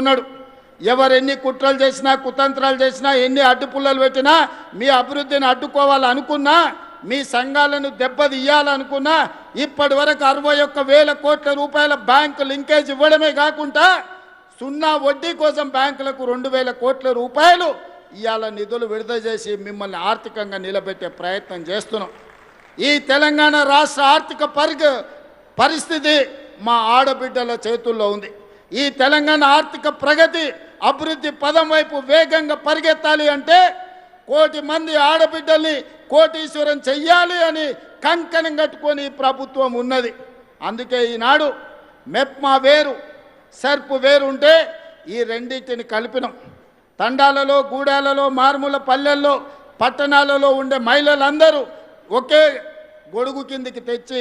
ఉన్నాడు. ఎవరు ఎన్ని కుట్రలు చేసినా కుతంత్రాలు చేసినా ఎన్ని అడ్డుపుల్లలు పెట్టినా మీ అభివృద్ధిని అడ్డుకోవాలనుకున్నా మీ సంఘాలను దెబ్బతీయాలనుకున్నా ఇప్పటి వరకు 61,000 కోట్ల రూపాయల బ్యాంకు లింకేజ్ ఇవ్వడమే కాకుండా సున్నా వడ్డీ కోసం బ్యాంకులకు 2,000 కోట్ల రూపాయలు ఇవాళ నిధులు విడుదల చేసి మిమ్మల్ని ఆర్థికంగా నిలబెట్టే ప్రయత్నం చేస్తున్నాం. ఈ తెలంగాణ రాష్ట్ర ఆర్థిక పరిస్థితి మా ఆడబిడ్డల చేతుల్లో ఉంది. ఈ తెలంగాణ ఆర్థిక ప్రగతి అభివృద్ధి పదం వైపు వేగంగా పరిగెత్తాలి అంటే 1,000,000 మంది ఆడబిడ్డల్ని కోటీశ్వరం చెయ్యాలి అని కంకణం కట్టుకొని ప్రభుత్వం ఉన్నది. అందుకే ఈనాడు మెప్మా వేరు సర్పు వేరు ఉంటే ఈ రెండింటిని కలిపినాం. తండాలలో గూడాలలో మారుమూల పల్లెల్లో పట్టణాలలో ఉండే మహిళలందరూ ఒకే గొడుగు కిందికి తెచ్చి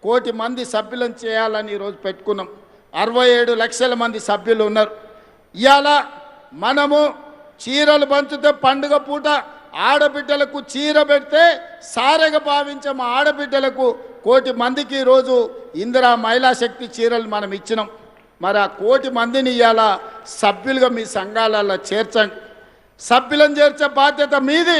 1,000,000 మంది సభ్యులను చేయాలని ఈరోజు పెట్టుకున్నాం. 67 లక్షల మంది సభ్యులు ఉన్నారు. ఇవాళ మనము చీరలు పంచితే పండుగ పూట ఆడబిడ్డలకు చీర పెడితే సారెగా భావించే మా ఆడబిడ్డలకు 1,000,000 మందికి ఈరోజు ఇందిరా మహిళా శక్తి చీరలు మనం ఇచ్చినాం. మరి ఆ 1,000,000 మందిని ఇవాళ సభ్యులుగా మీ సంఘాలలో చేర్చండి. సభ్యులను చేర్చే బాధ్యత మీది,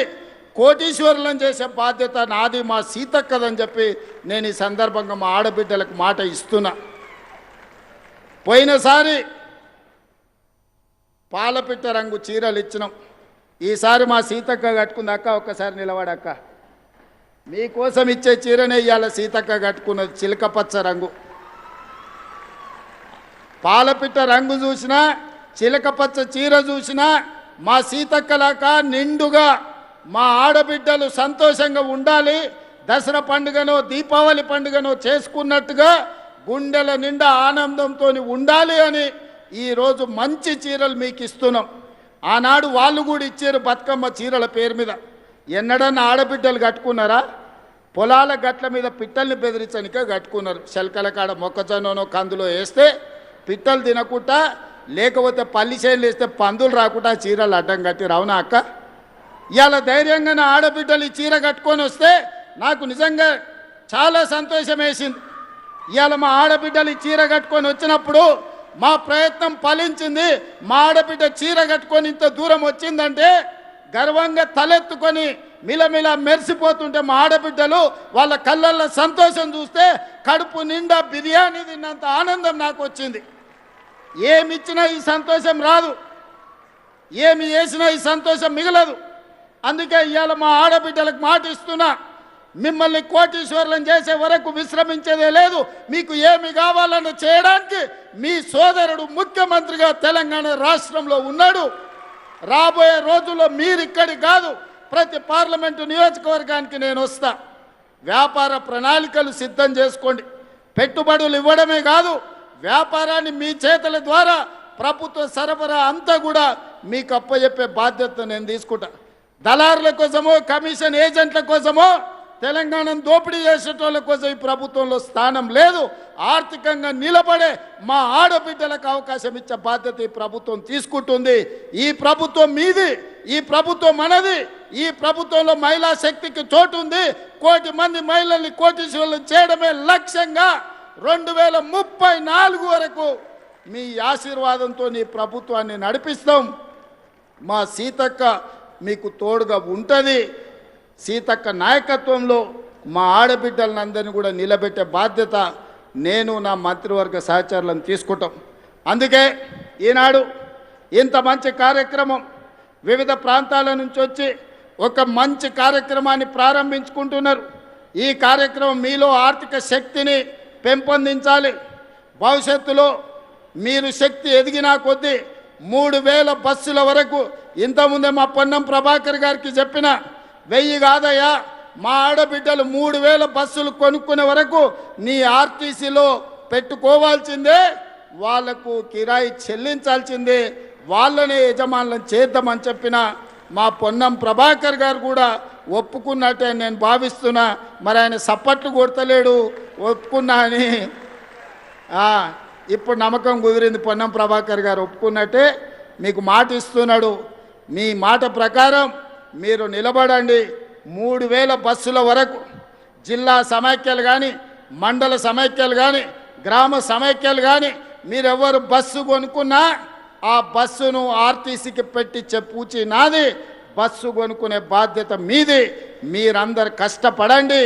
కోటీశ్వరులను చేసే బాధ్యత నాది, మా సీతక్కదని చెప్పి నేను ఈ సందర్భంగా మా ఆడబిడ్డలకు మాట ఇస్తున్నా. పోయినసారి పాలపిట్ట రంగు చీరలు ఇచ్చినాం. ఈసారి మా సీతక్క కట్టుకుందక్క, ఒక్కసారి నిలబడక్క. మీకోసం ఇచ్చే చీరనే ఇవాళ సీతక్క కట్టుకున్నది, చిలకపచ్చ రంగు. పాలపిట్ట రంగు చూసినా చిలకపచ్చ చీర చూసినా మా సీతక్కలాక నిండుగా మా ఆడబిడ్డలు సంతోషంగా ఉండాలి, దసరా పండుగనో దీపావళి పండుగనో చేసుకున్నట్టుగా గుండెల నిండా ఆనందంతో ఉండాలి అని ఈరోజు మంచి చీరలు మీకు ఇస్తున్నాం. ఆనాడు వాళ్ళు కూడా ఇచ్చారు బతుకమ్మ చీరల పేరు మీద. ఎన్నడన్నా ఆడబిడ్డలు కట్టుకున్నారా? పొలాల గట్ల మీద పిట్టల్ని బెదిరించనికే కట్టుకున్నారు. శల్కల కాడ మొక్కజొన్ననో కందులో వేస్తే పిట్టలు తినకుండా, లేకపోతే పల్లి చేనులు వేస్తే పందులు రాకుండా చీరలు అడ్డం కట్టి రావునా అక్క? ఇవాళ ధైర్యంగా నా ఆడబిడ్డలు ఈ చీర కట్టుకొని వస్తే నాకు నిజంగా చాలా సంతోషం వేసింది. ఇవాళ మా ఆడబిడ్డలు ఈ చీర కట్టుకొని వచ్చినప్పుడు మా ప్రయత్నం ఫలించింది. మా ఆడబిడ్డ చీర కట్టుకొని ఇంత దూరం వచ్చిందంటే గర్వంగా తలెత్తుకొని మిలమిల మెరిసిపోతుంటే మా ఆడబిడ్డలు వాళ్ళ కళ్ళల్లో సంతోషం చూస్తే కడుపు నిండా బిర్యానీ తిన్నంత ఆనందం నాకు వచ్చింది. ఏమిచ్చినా ఈ సంతోషం రాదు, ఏమి చేసినా ఈ సంతోషం మిగలదు. అందుకే ఇవాళ మా ఆడబిడ్డలకు మాట ఇస్తున్నా, మిమ్మల్ని కోటీశ్వరులను చేసే వరకు విశ్రమించేదే లేదు. మీకు ఏమి కావాలని చేయడానికి మీ సోదరుడు ముఖ్యమంత్రిగా తెలంగాణ రాష్ట్రంలో ఉన్నాడు. రాబోయే రోజుల్లో మీరు ఇక్కడి కాదు, ప్రతి పార్లమెంటు నియోజకవర్గానికి నేను వస్తా. వ్యాపార ప్రణాళికలు సిద్ధం చేసుకోండి. పెట్టుబడులు ఇవ్వడమే కాదు, వ్యాపారాన్ని మీ చేతుల ద్వారా ప్రభుత్వ సరఫరా అంతా కూడా మీకు అప్పచెప్పే బాధ్యత నేను తీసుకుంటా. దళారుల కోసమో కమిషన్ ఏజెంట్ల కోసమో తెలంగాణను దోపిడీ చేసేటోళ్ళ కోసం ఈ ప్రభుత్వంలో స్థానం లేదు. ఆర్థికంగా నిలబడే మా ఆడబిడ్డలకు అవకాశం ఇచ్చే బాధ్యత ఈ ప్రభుత్వం తీసుకుంటుంది. ఈ ప్రభుత్వం మీది, ఈ ప్రభుత్వం మనది. ఈ ప్రభుత్వంలో మహిళా శక్తికి చోటు ఉంది. 1,000,000 మంది మహిళల్ని కోటీశ్వరులను చేయడమే లక్ష్యంగా 2034 వరకు మీ ఆశీర్వాదంతో ఈ ప్రభుత్వాన్ని నడిపిస్తాం. మా సీతక్క మీకు తోడుగా ఉంటుంది. సీతక్క నాయకత్వంలో మా ఆడబిడ్డలందరినీ కూడా నిలబెట్టే బాధ్యత నేను నా మంత్రివర్గ సహచరులను తీసుకుంటాం. అందుకే ఈనాడు ఇంత మంచి కార్యక్రమం వివిధ ప్రాంతాల నుంచి వచ్చి ఒక మంచి కార్యక్రమాన్ని ప్రారంభించుకుంటున్నారు. ఈ కార్యక్రమం మీలో ఆర్థిక శక్తిని పెంపొందించాలి. భవిష్యత్తులో మీరు శక్తి ఎదిగినా కొద్దీ 3,000 బస్సుల వరకు, ఇంతకుముందే మా పొన్నం ప్రభాకర్ గారికి చెప్పిన 1000 కాదయ్యా, మా ఆడబిడ్డలు 3,000 బస్సులు కొనుక్కునే వరకు నీ ఆర్టీసీలో పెట్టుకోవాల్సిందే, వాళ్లకు కిరాయి చెల్లించాల్సిందే, వాళ్ళనే యజమానులను చేద్దామని చెప్పిన మా పొన్నం ప్రభాకర్ గారు కూడా ఒప్పుకున్నట్టే నేను భావిస్తున్నా. మరి ఆయన సప్పట్లు కొడతలేడు, ఒప్పుకున్నా అని ఇప్పుడు నమ్మకం కుదిరింది. పొన్నం ప్రభాకర్ గారు ఒప్పుకున్నట్టే మీకు మాట ఇస్తున్నాడు. మీ మాట ప్రకారం మీరు నిలబడండి. 3,000 బస్సుల వరకు జిల్లా సమైక్యలు కానీ, మండల సమైక్యలు కానీ, గ్రామ సమైక్యలు కానీ మీరెవరు బస్సు కొనుక్కున్నా ఆ బస్సును ఆర్టీసీకి పెట్టించే పూచి నాది, బస్సు కొనుక్కునే బాధ్యత మీది. మీరందరు కష్టపడండి,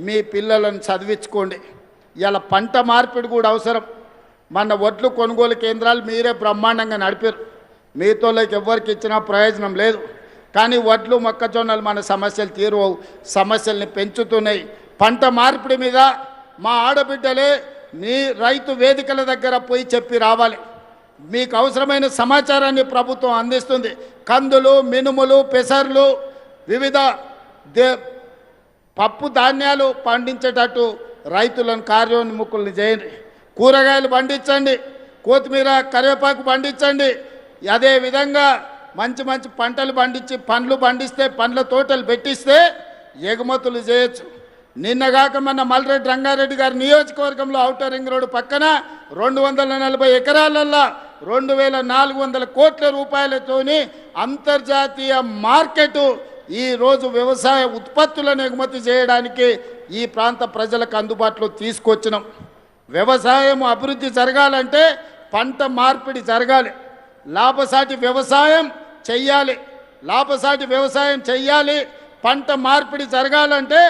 మీ పిల్లలను చదివించుకోండి. ఇలా పంట మార్పిడి కూడా అవసరం. మన వడ్లు కొనుగోలు కేంద్రాలు మీరే బ్రహ్మాండంగా నడిపారు, మీతోకి ఎవరికి ఇచ్చినా ప్రయోజనం లేదు. కానీ వడ్లు మొక్కజొన్నలు మన సమస్యలు తీరువవు, సమస్యల్ని పెంచుతున్నాయి. పంట మార్పిడి మీద మా ఆడబిడ్డలే నీ రైతు వేదికల దగ్గర పోయి చెప్పి రావాలి. మీకు అవసరమైన సమాచారాన్ని ప్రభుత్వం అందిస్తుంది. కందులు, మినుములు, పెసర్లు, వివిధ పప్పు ధాన్యాలు పండించేటట్టు రైతులను కార్యోన్ముఖుల్ని చేయండి. కూరగాయలు పండించండి, కొత్తిమీర, కరివేపాకు పండించండి. అదేవిధంగా మంచి మంచి పంటలు పండించి పండ్లు పండిస్తే, పండ్ల తోటలు పెట్టిస్తే ఎగుమతులు చేయొచ్చు. నిన్నగాక మన మల్రెడ్డి రంగారెడ్డి గారి నియోజకవర్గంలో ఔటర్ రింగ్ రోడ్డు పక్కన 240 ఎకరాలల్లో 2400 కోట్ల రూపాయలతోని అంతర్జాతీయ మార్కెట్ ఈరోజు వ్యవసాయ ఉత్పత్తులను ఎగుమతి చేయడానికి ఈ ప్రాంత ప్రజలకు అందుబాటులో తీసుకొచ్చినాం. వ్యవసాయం అభివృద్ధి జరగాలంటే పంట మార్పిడి జరగాలి, లాభసాటి వ్యవసాయం చెయ్యాలి. పంట మార్పిడి జరగాలంటే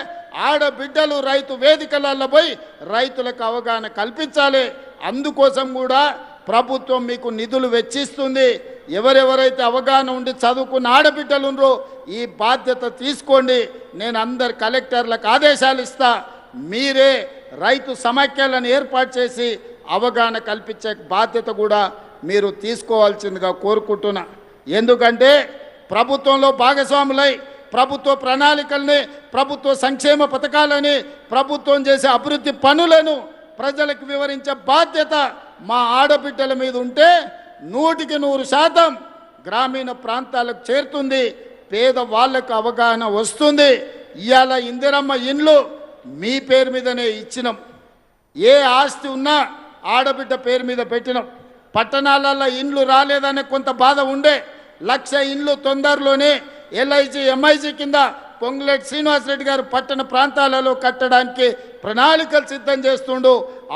ఆడబిడ్డలు రైతు వేదికలలో పోయి రైతులకు అవగాహన కల్పించాలి. అందుకోసం కూడా ప్రభుత్వం మీకు నిధులు వెచ్చిస్తుంది. ఎవరెవరైతే అవగాహన ఉండి చదువుకున్న ఆడబిడ్డలు ఉన్నారో ఈ బాధ్యత తీసుకోండి. నేను అందరు కలెక్టర్లకు ఆదేశాలు ఇస్తా, మీరే రైతు సమాఖ్యలను ఏర్పాటు చేసి అవగాహన కల్పించే బాధ్యత కూడా మీరు తీసుకోవాల్సిందిగా కోరుకుంటున్నా. ఎందుకంటే ప్రభుత్వంలో భాగస్వాములై ప్రభుత్వ ప్రణాళికల్ని, ప్రభుత్వ సంక్షేమ పథకాలని, ప్రభుత్వం చేసే అభివృద్ధి పనులను ప్రజలకు వివరించే బాధ్యత మా ఆడబిడ్డల మీద ఉంటే 100% గ్రామీణ ప్రాంతాలకు చేరుతుంది, పేద వాళ్లకు అవగాహన వస్తుంది. ఇవాళ ఇందిరమ్మ ఇండ్లు మీ పేరు మీదనే ఇచ్చినాం. ఏ ఆస్తి ఉన్నా ఆడబిడ్డ పేరు మీద పెట్టినాం. పట్టణాలలో ఇండ్లు రాలేదనే కొంత బాధ ఉండే. 1,00,000 ఇండ్లు తొందరలోనే LIG MIG కింద పొంగులేటి శ్రీనివాసరెడ్డి గారు పట్టణ ప్రాంతాలలో కట్టడానికి ప్రణాళికలు సిద్ధం చేస్తుండు.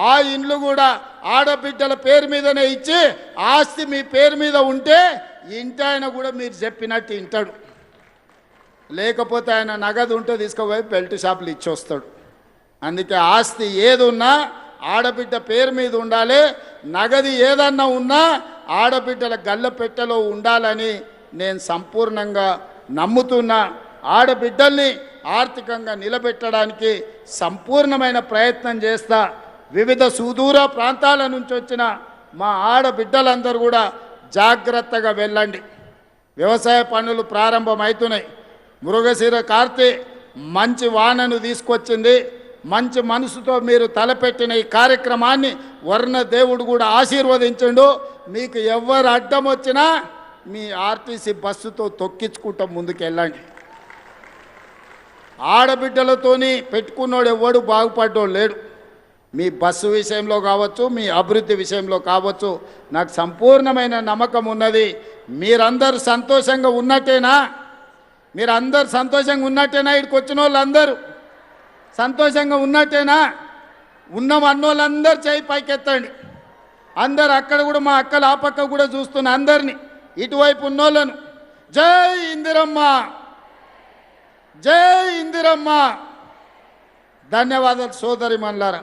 ఆ ఇండ్లు కూడా ఆడబిడ్డల పేరు మీదనే ఇచ్చి ఆస్తి మీ పేరు మీద ఉంటే ఇంటి ఆయన కూడా మీరు చెప్పినట్టు వింటాడు. లేకపోతే ఆయన నగదు ఉంటే తీసుకుపోయి బెల్ట్ షాపులు ఇచ్చి వస్తాడు. అందుకే ఆస్తి ఏది ఉన్నా ఆడబిడ్డ పేరు మీద ఉండాలి. నగది ఏదన్నా ఉన్నా ఆడబిడ్డల గల్లపెట్టెలో ఉండాలని నేను సంపూర్ణంగా నమ్ముతున్నా. ఆడబిడ్డల్ని ఆర్థికంగా నిలబెట్టడానికి సంపూర్ణమైన ప్రయత్నం చేస్తా. వివిధ సుదూర ప్రాంతాల నుంచి వచ్చిన మా ఆడబిడ్డలందరూ కూడా జాగ్రత్తగా వెళ్ళండి. వ్యవసాయ పనులు ప్రారంభమవుతున్నాయి. మృగశిర కార్తె మంచి వానను తీసుకొచ్చింది. మంచి మనసుతో మీరు తలపెట్టిన ఈ కార్యక్రమాన్ని వర్ణ దేవుడు కూడా ఆశీర్వదించండు. మీకు ఎవరు అడ్డం వచ్చినా మీ ఆర్టీసీ బస్సుతో తొక్కించుకుంటూ ముందుకు వెళ్ళండి. ఆడబిడ్డలతోని పెట్టుకున్నోడు ఎవడు బాగుపడ్డోడు లేడు. మీ బస్సు విషయంలో కావచ్చు, మీ అభివృద్ధి విషయంలో కావచ్చు, నాకు సంపూర్ణమైన నమ్మకం ఉన్నది. మీరందరూ సంతోషంగా ఉన్నట్టేనా? ఇక్కడికి వచ్చిన వాళ్ళందరూ సంతోషంగా ఉన్నట్టేనా? ఉన్నాం అన్నోళ్ళందరూ చేయి పైకెత్తండి. అందరు అక్కడ కూడా మా అక్కలు ఆ పక్క కూడా చూస్తున్న అందరినీ, ఇటువైపు ఉన్నోళ్ళను జై ఇందిరమ్మ, జై ఇందిరమ్మ. ధన్యవాదాలు సోదరి మల్లారా.